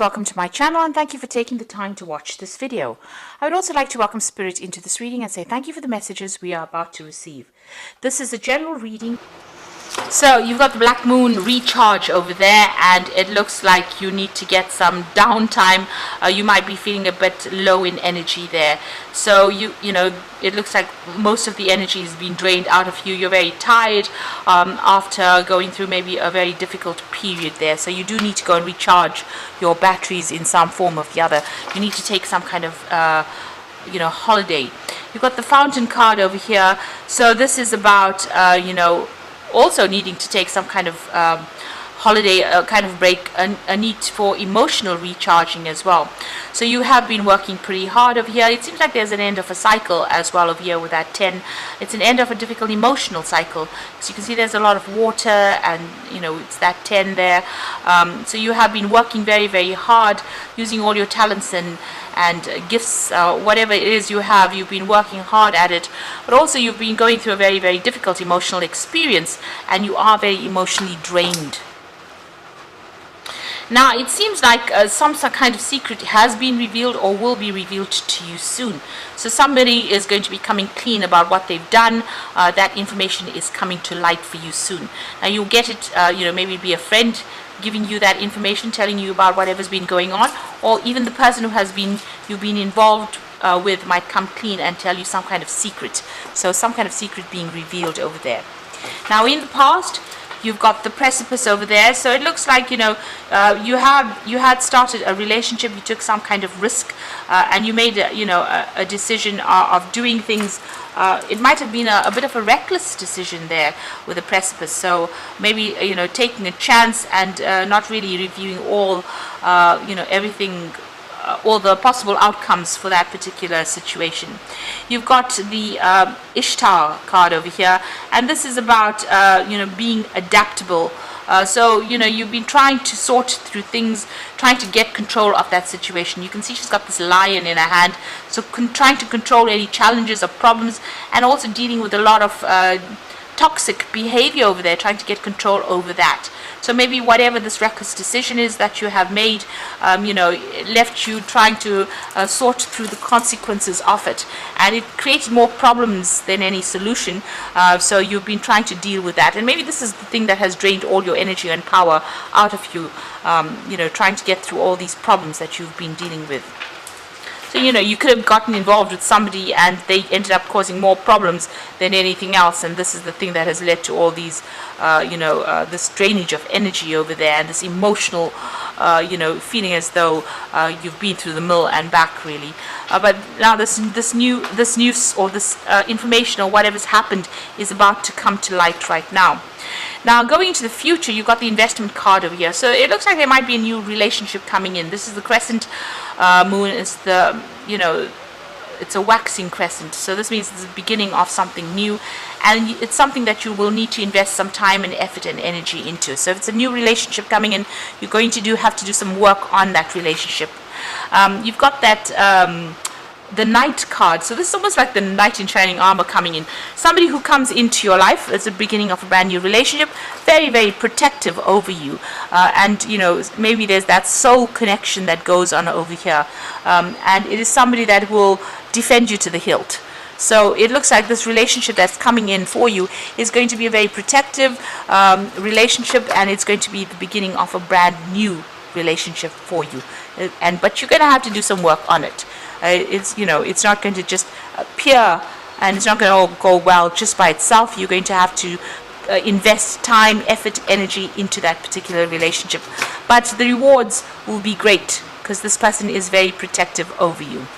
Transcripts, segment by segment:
Welcome to my channel and thank you for taking the time to watch this video. I would also like to welcome Spirit into this reading and say thank you for the messages we are about to receive. This is a general reading. So you've got the black moon recharge over there, and it looks like you need to get some downtime. You might be feeling a bit low in energy there. So you know, it looks like most of the energy has been drained out of you. You're very tired after going through maybe a very difficult period there. So you do need to go and recharge your batteries in some form or the other. You need to take some kind of holiday. You've got the fountain card over here. So this is about also needing to take some kind of holiday, kind of break, a need for emotional recharging as well. So you have been working pretty hard over here. It seems like there's an end of a cycle as well over here with that 10. It's an end of a difficult emotional cycle. So you can see there's a lot of water, and it's that 10 there. So you have been working very, very hard, using all your talents and gifts, whatever it is you have. You've been working hard at it, but also you've been going through a very, very difficult emotional experience, and you are very emotionally drained. Now it seems like some kind of secret has been revealed or will be revealed to you soon. So somebody is going to be coming clean about what they've done. That information is coming to light for you soon. Now you'll get it, maybe it'll be a friend giving you that information, telling you about whatever's been going on, or even the person who you've been involved with might come clean and tell you some kind of secret. So some kind of secret being revealed over there. Now in the past, you've got the precipice over there. So it looks like you had started a relationship. You took some kind of risk, and you made a decision of doing things. It might have been a bit of a reckless decision there with the precipice. So maybe taking a chance and not really reviewing all everything. All the possible outcomes for that particular situation. You've got the Ishtar card over here, and this is about being adaptable. So you've been trying to sort through things, trying to get control of that situation. You can see she's got this lion in her hand, so trying to control any challenges or problems, and also dealing with a lot of toxic behavior over there, trying to get control over that. So maybe whatever this reckless decision is that you have made, left you trying to sort through the consequences of it, and it created more problems than any solution. So you've been trying to deal with that, and maybe this is the thing that has drained all your energy and power out of you. Trying to get through all these problems that you've been dealing with. So you could have gotten involved with somebody and they ended up causing more problems than anything else, and this is the thing that has led to all these this drainage of energy over there, and this emotional feeling as though you've been through the mill and back, really. But now this news or this information or whatever's happened is about to come to light right now. Now, going into the future, you've got the investment card over here. So it looks like there might be a new relationship coming in. This is the crescent moon. It's the, it's a waxing crescent. So this means it's the beginning of something new. And it's something that you will need to invest some time and effort and energy into. So if it's a new relationship coming in, you're going to have to do some work on that relationship. You've got that... the Knight card. So this is almost like the knight in shining armor coming in. Somebody who comes into your life as the beginning of a brand new relationship, very, very protective over you. And maybe there's that soul connection that goes on over here. And it is somebody that will defend you to the hilt. So it looks like this relationship that's coming in for you is going to be a very protective relationship, and it's going to be the beginning of a brand new relationship for you. But you're going to have to do some work on it. It's not going to just appear, and it's not going to all go well just by itself. You're going to have to invest time, effort, energy into that particular relationship. But the rewards will be great because this person is very protective over you.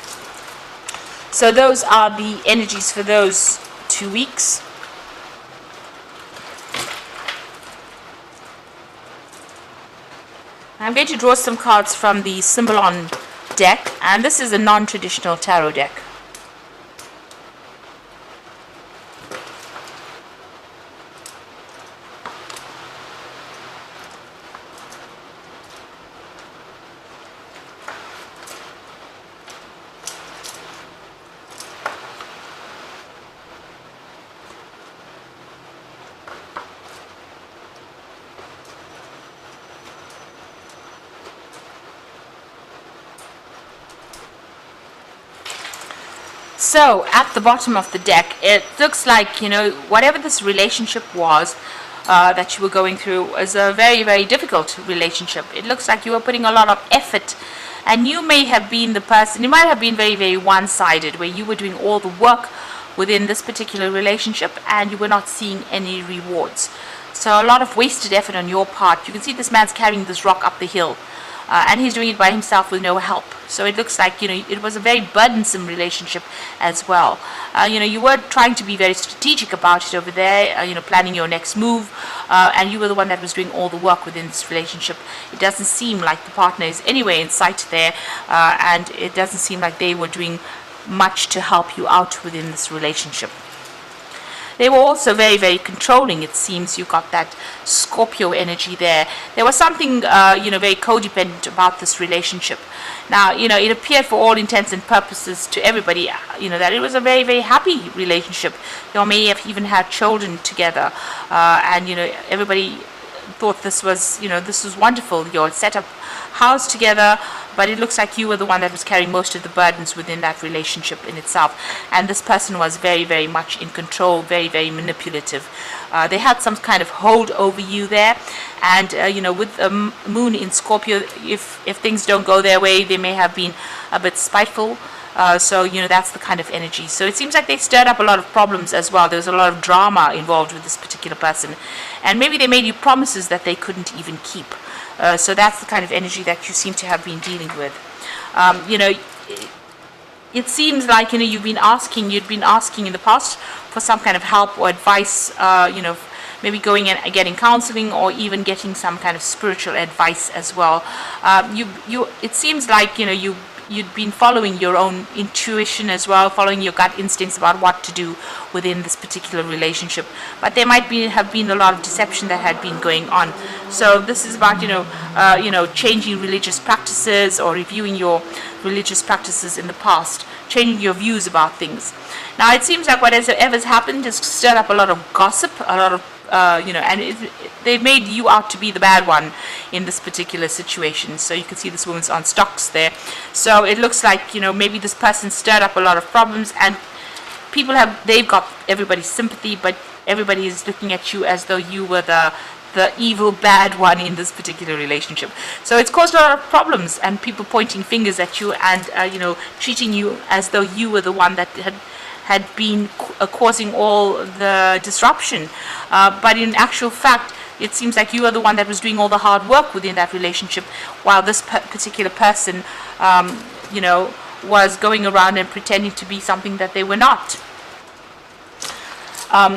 So those are the energies for those 2 weeks. I'm going to draw some cards from the Symbolon deck, and this is a non-traditional tarot deck. So at the bottom of the deck, it looks like, whatever this relationship was that you were going through was a very, very difficult relationship. It looks like you were putting a lot of effort, and you may have been the person, you might have been very, very one-sided, where you were doing all the work within this particular relationship and you were not seeing any rewards. So a lot of wasted effort on your part. You can see this man's carrying this rock up the hill. And he's doing it by himself with no help. So it looks like, it was a very burdensome relationship as well. You were trying to be very strategic about it over there, planning your next move, and you were the one that was doing all the work within this relationship. It doesn't seem like the partner is anywhere in sight there, and it doesn't seem like they were doing much to help you out within this relationship. They were also very, very controlling, it seems. You got that Scorpio energy there. There was something, very codependent about this relationship. Now, it appeared for all intents and purposes to everybody, that it was a very, very happy relationship. You may have even had children together. And, everybody thought this was wonderful. You all set up house together, but it looks like you were the one that was carrying most of the burdens within that relationship in itself. And this person was very, very much in control, very, very manipulative. They had some kind of hold over you there. And, with the moon in Scorpio, if things don't go their way, they may have been a bit spiteful. So, that's the kind of energy. So it seems like they stirred up a lot of problems as well. There was a lot of drama involved with this particular person. And maybe they made you promises that they couldn't even keep. So that's the kind of energy that you seem to have been dealing with. It seems like, you'd been asking in the past for some kind of help or advice, maybe going and getting counseling or even getting some kind of spiritual advice as well. It seems like, you'd been following your own intuition as well, following your gut instincts about what to do within this particular relationship. But there might have been a lot of deception that had been going on. So this is about, changing religious practices or reviewing your religious practices in the past, changing your views about things. Now it seems like whatever's happened has stirred up a lot of gossip, a lot of and they've made you out to be the bad one in this particular situation. So you can see this woman's on stocks there. So it looks like, maybe this person stirred up a lot of problems, and they've got everybody's sympathy, but everybody is looking at you as though you were the evil bad one in this particular relationship. So it's caused a lot of problems and people pointing fingers at you and treating you as though you were the one that had been causing all the disruption. But in actual fact, it seems like you are the one that was doing all the hard work within that relationship, while this particular person, was going around and pretending to be something that they were not.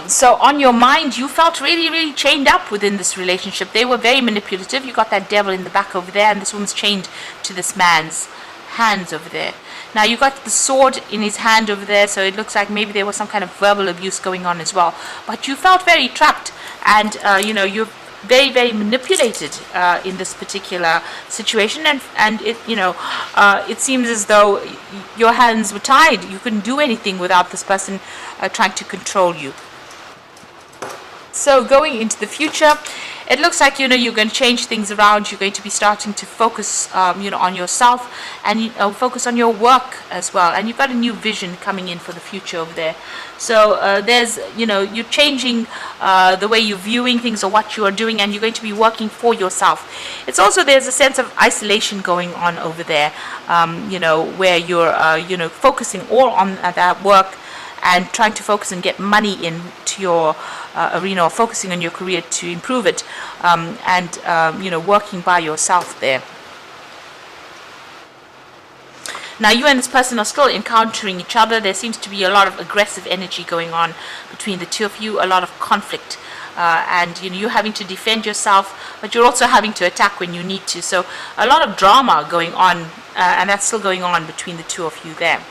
So on your mind, you felt really, really chained up within this relationship. They were very manipulative. You got that devil in the back over there, and this woman's chained to this man's hands over there. Now you got the sword in his hand over there, so it looks like maybe there was some kind of verbal abuse going on as well. But you felt very trapped, and you're very, very manipulated in this particular situation, and it seems as though your hands were tied. You couldn't do anything without this person trying to control you. So going into the future, it looks like you're going to change things around. You're going to be starting to focus on yourself and focus on your work as well. And you've got a new vision coming in for the future over there. So there's you're changing the way you're viewing things or what you are doing, and you're going to be working for yourself. It's also, there's a sense of isolation going on over there, where you're focusing all on that work and trying to focus and get money into your arena, or focusing on your career to improve it, and working by yourself there. Now you and this person are still encountering each other. There seems to be a lot of aggressive energy going on between the two of you, a lot of conflict, and you're having to defend yourself, but you're also having to attack when you need to. So a lot of drama going on, and that's still going on between the two of you there.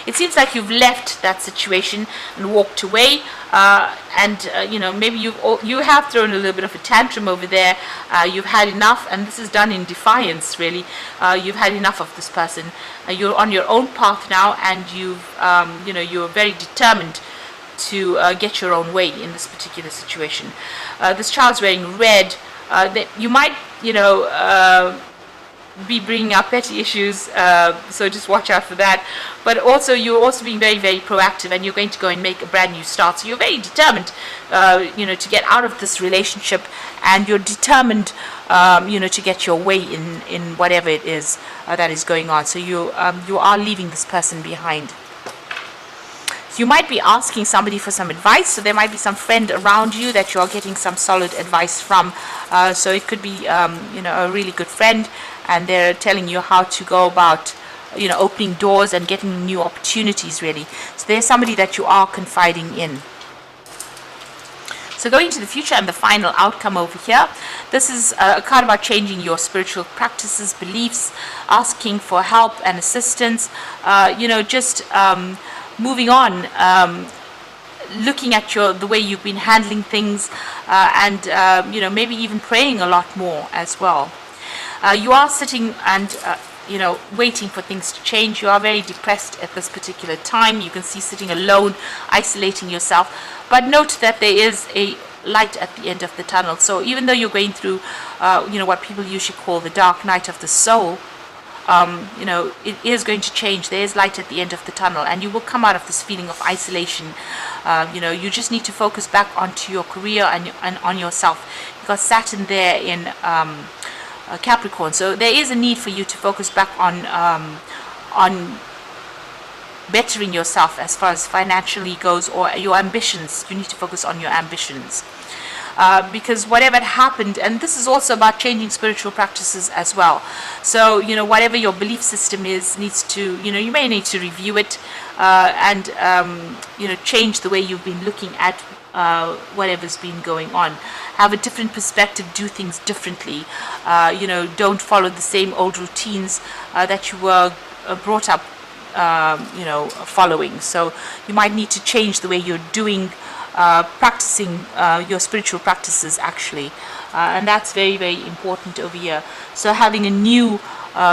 It seems like you've left that situation and walked away, maybe you have thrown a little bit of a tantrum over there. You've had enough, and this is done in defiance, really. You've had enough of this person. You're on your own path now, and you're very determined to get your own way in this particular situation. This child's wearing red. You might, be bringing up petty issues, so just watch out for that. But also, you're also being very, very proactive, and you're going to go and make a brand new start. So you're very determined, to get out of this relationship, and you're determined, to get your way in whatever it is that is going on. So you are leaving this person behind. You might be asking somebody for some advice, so there might be some friend around you that you are getting some solid advice from. So it could be, a really good friend, and they're telling you how to go about, opening doors and getting new opportunities, really. So there's somebody that you are confiding in. So going to the future and the final outcome over here, this is a card about changing your spiritual practices, beliefs, asking for help and assistance, moving on, looking at the way you've been handling things, and maybe even praying a lot more as well. You are sitting and waiting for things to change. You are very depressed at this particular time. You can see sitting alone, isolating yourself. But note that there is a light at the end of the tunnel. So even though you're going through, what people usually call the dark night of the soul, it is going to change. There is light at the end of the tunnel, and you will come out of this feeling of isolation. You just need to focus back onto your career and on yourself. You've got Saturn there in Capricorn, so there is a need for you to focus back on bettering yourself as far as financially goes, or your ambitions. You need to focus on your ambitions. Because whatever had happened, and this is also about changing spiritual practices as well. So, whatever your belief system is, needs to, you may need to review it, and, change the way you've been looking at whatever's been going on. Have a different perspective, do things differently. Don't follow the same old routines that you were brought up, following. So you might need to change the way you're doing practicing your spiritual practices, actually, and that's very, very important over here. So having a new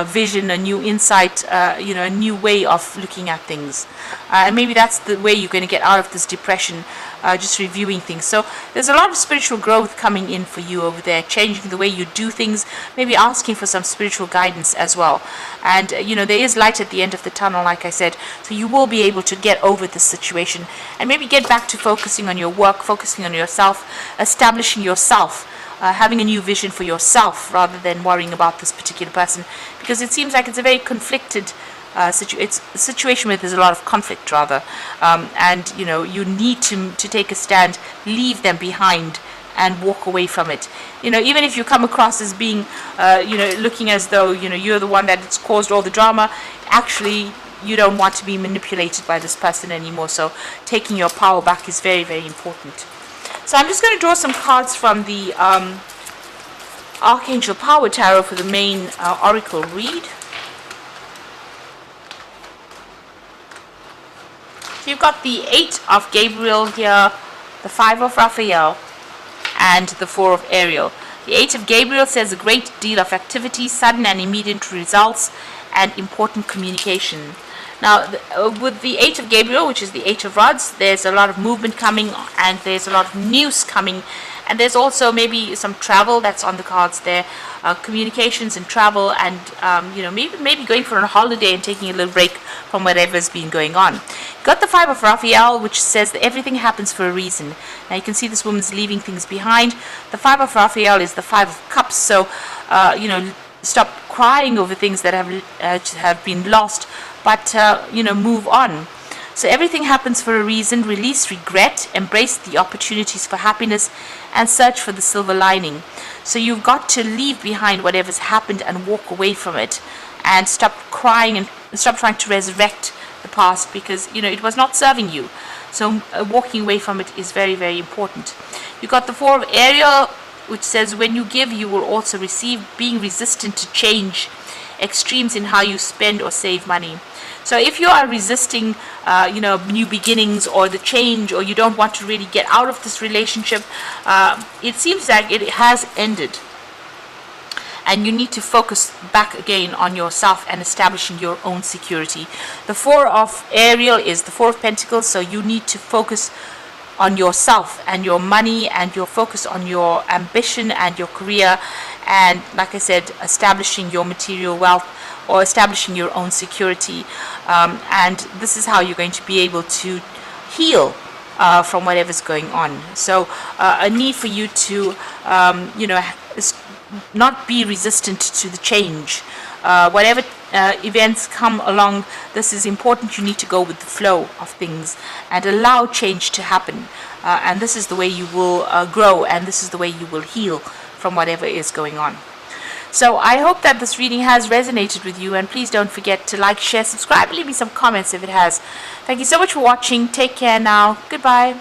vision, a new insight, a new way of looking at things, and maybe that's the way you're going to get out of this depression, just reviewing things. So there's a lot of spiritual growth coming in for you over there, changing the way you do things, maybe asking for some spiritual guidance as well. And there is light at the end of the tunnel, like I said, so you will be able to get over this situation and maybe get back to focusing on your work, focusing on yourself, establishing yourself, having a new vision for yourself rather than worrying about this particular person, because it seems like it's a very conflicted it's a situation where there's a lot of conflict, rather, and you need to take a stand, leave them behind, and walk away from it. Even if you come across as being, looking as though you're the one that's caused all the drama, actually you don't want to be manipulated by this person anymore. So taking your power back is very, very important. So I'm just going to draw some cards from the Archangel Power Tarot for the main oracle read. So you've got the 8 of Gabriel here, the 5 of Raphael, and the 4 of Ariel. The 8 of Gabriel says a great deal of activity, sudden and immediate results, and important communication. Now, with the 8 of Gabriel, which is the 8 of Rods, there's a lot of movement coming, and there's a lot of news coming, and there's also maybe some travel that's on the cards there, communications and travel, and maybe going for a holiday and taking a little break from whatever's been going on. Got the 5 of Raphael, which says that everything happens for a reason. Now you can see this woman's leaving things behind. The 5 of Raphael is the 5 of Cups, so stop crying over things that have been lost, but move on. So everything happens for a reason. Release regret, embrace the opportunities for happiness, and search for the silver lining. So you've got to leave behind whatever's happened and walk away from it, and stop crying and stop trying to resurrect the past, because it was not serving you. So walking away from it is very, very important. You got the 4 of Ariel, which says when you give, you will also receive, being resistant to change, extremes in how you spend or save money. So if you are resisting, new beginnings or the change, or you don't want to really get out of this relationship, it seems like it has ended. And you need to focus back again on yourself and establishing your own security. The 4 of Ariel is the 4 of Pentacles, so you need to focus on yourself and your money, and your focus on your ambition and your career, and, like I said, establishing your material wealth or establishing your own security. And this is how you're going to be able to heal from whatever's going on. So a need for you to, not be resistant to the change. Whatever events come along, this is important. You need to go with the flow of things and allow change to happen. And this is the way you will grow, and this is the way you will heal from whatever is going on. So I hope that this reading has resonated with you, and please don't forget to like, share, subscribe, leave me some comments if it has. Thank you so much for watching. Take care now. Goodbye.